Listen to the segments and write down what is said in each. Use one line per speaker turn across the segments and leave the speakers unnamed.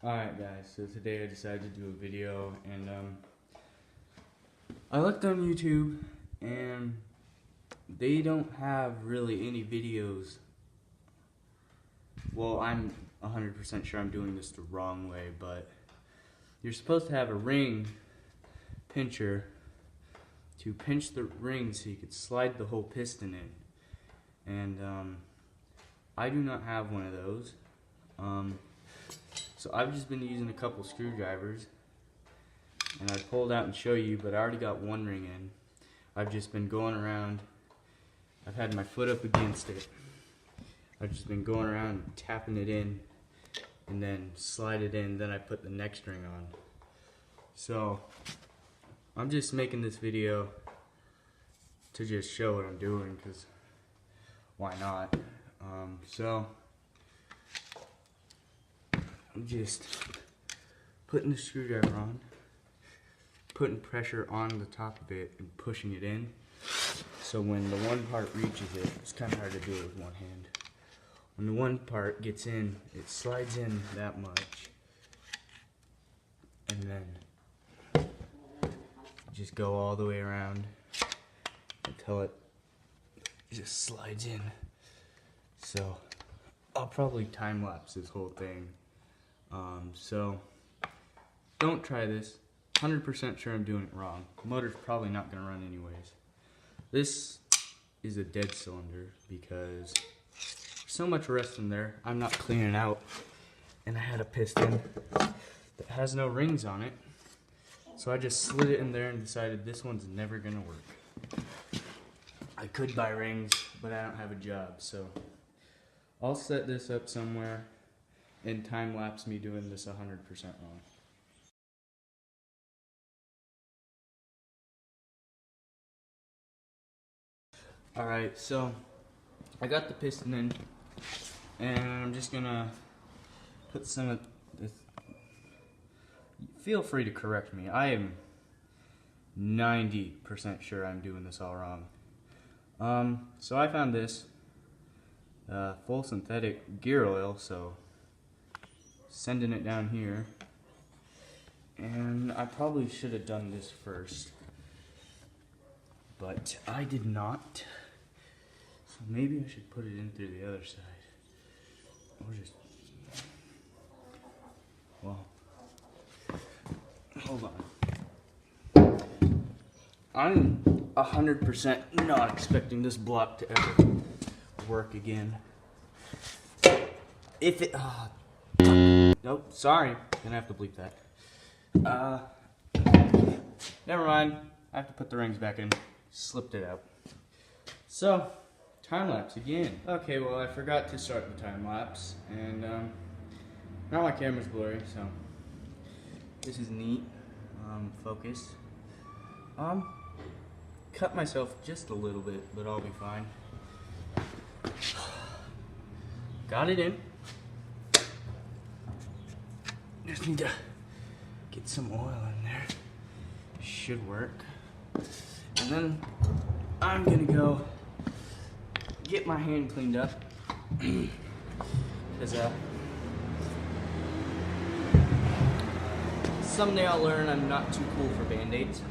Alright guys, so today I decided to do a video and I looked on YouTube and they don't have really any videos. Well, I'm 100% sure I'm doing this the wrong way, but you're supposed to have a ring pincher to pinch the ring so you could slide the whole piston in. And I do not have one of those. So I've just been using a couple screwdrivers, and I pulled out and show you, but I already got one ring in. I've just been going around. I've had my foot up against it. I've just been going around and tapping it in and then slide it in, then I put the next ring on. So I'm just making this video to just show what I'm doing, because why not? So I'm just putting the screwdriver on, putting pressure on the top of it and pushing it in. So when the one part reaches it, it's kind of hard to do it with one hand. When the one part gets in, it slides in that much. And then just go all the way around until it just slides in. So I'll probably time lapse this whole thing. So don't try this. 100% sure I'm doing it wrong. The motor's probably not going to run anyways. This is a dead cylinder because there's so much rust in there. I'm not cleaning out, and I had a piston that has no rings on it, so I just slid it in there and decided this one's never going to work. I could buy rings, but I don't have a job, so I'll set this up somewhere and time lapse me doing this 100% wrong. Alright, so I got the piston in, and I'm just gonna put some of this. Feel free to correct me. I am 90% sure I'm doing this all wrong. So I found this full synthetic gear oil, so sending it down here. And I probably should have done this first, but I did not. So maybe I should put it in through the other side. Or just, well, hold on. I'm 100% not expecting this block to ever work again. If it, nope, sorry, gonna have to bleep that. Never mind, I have to put the rings back in. Slipped it out. So, time lapse again. Okay, well I forgot to start the time lapse, and now my camera's blurry, so this is neat. Focus. Cut myself just a little bit, but I'll be fine. Got it in. Just need to get some oil in there. Should work. And then I'm gonna go get my hand cleaned up. Because someday I'll learn I'm not too cool for band-aids.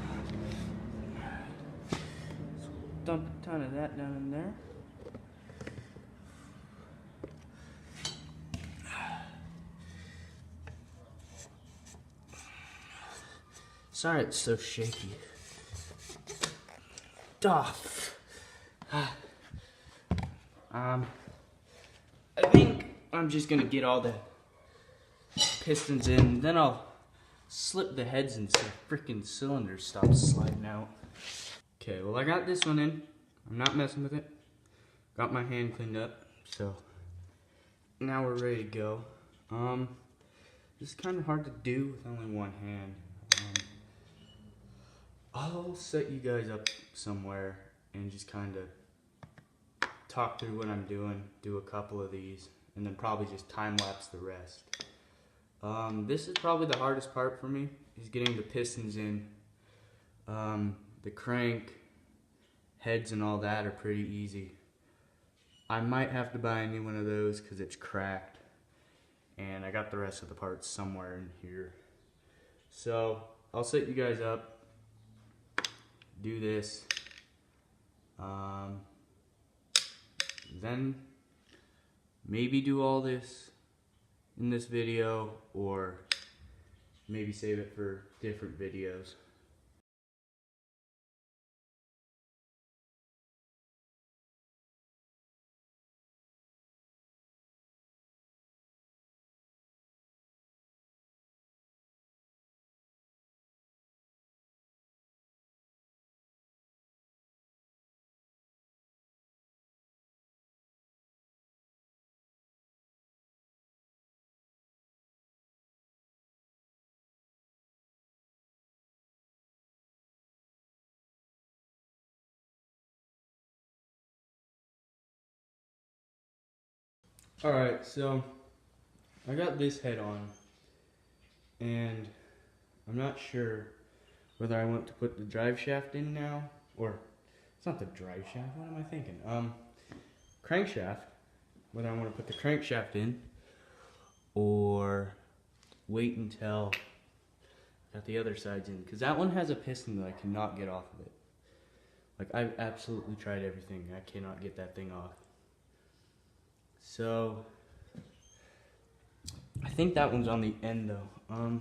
So dump a ton of that down in there. Sorry it's so shaky. Duh. I think I'm just gonna get all the pistons in, then I'll slip the heads in so the freaking cylinder stops sliding out. Okay, well I got this one in. I'm not messing with it. Got my hand cleaned up, so now we're ready to go. It's kind of hard to do with only one hand. I'll set you guys up somewhere and just kind of talk through what I'm doing, do a couple of these, and then probably just time lapse the rest. This is probably the hardest part for me, is getting the pistons in. The crank, heads and all that are pretty easy. I might have to buy a new one of those because it's cracked. and I got the rest of the parts somewhere in here. So I'll set you guys up, do this, then maybe do all this in this video, or maybe save it for different videos. Alright, so I got this head on, and I'm not sure whether I want to put the drive shaft in now, or it's not the drive shaft, what am I thinking? Crankshaft, whether I want to put the crankshaft in, or wait until I got the other sides in, because that one has a piston that I cannot get off of it. Like, I've absolutely tried everything, I cannot get that thing off. So I think that one's on the end though.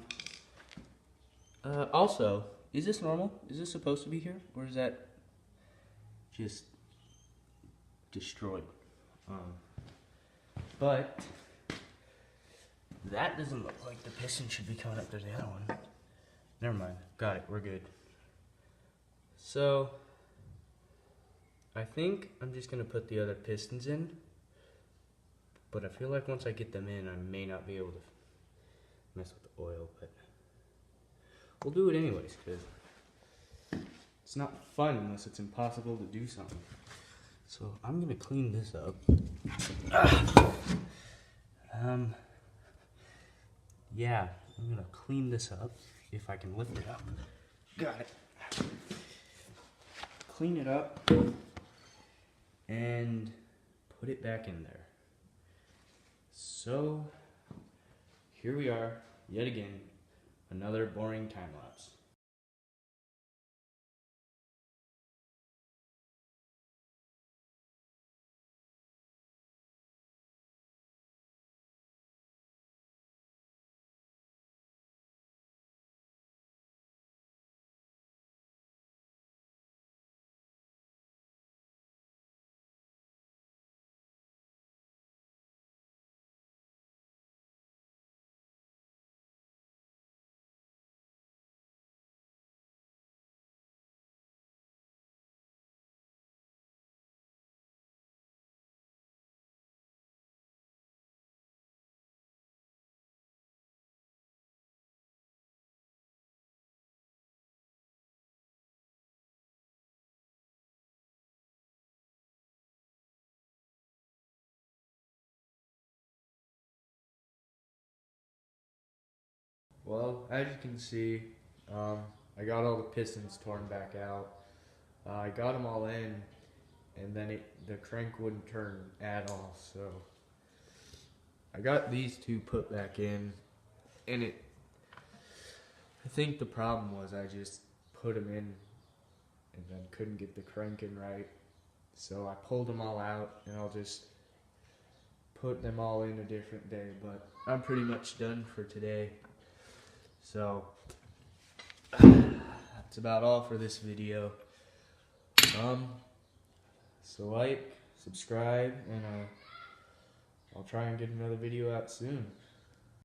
Also, is this normal? Is this supposed to be here, or is that just destroyed? But that doesn't look like the piston should be coming up to the other one. Never mind. Got it. We're good. So I think I'm just gonna put the other pistons in. But I feel like once I get them in, I may not be able to mess with the oil, but we'll do it anyways, because it's not fun unless it's impossible to do something. So I'm gonna clean this up. Yeah, I'm gonna clean this up, if I can lift it up. Got it. Clean it up, and put it back in there. So, here we are, yet again, another boring time lapse. Well, as you can see, I got all the pistons torn back out. I got them all in, and then the crank wouldn't turn at all, so I got these two put back in, and I think the problem was I just put them in and then couldn't get the crank in right, so I pulled them all out, and I'll just put them all in a different day, but I'm pretty much done for today. So that's about all for this video. So like, subscribe, and I'll try and get another video out soon.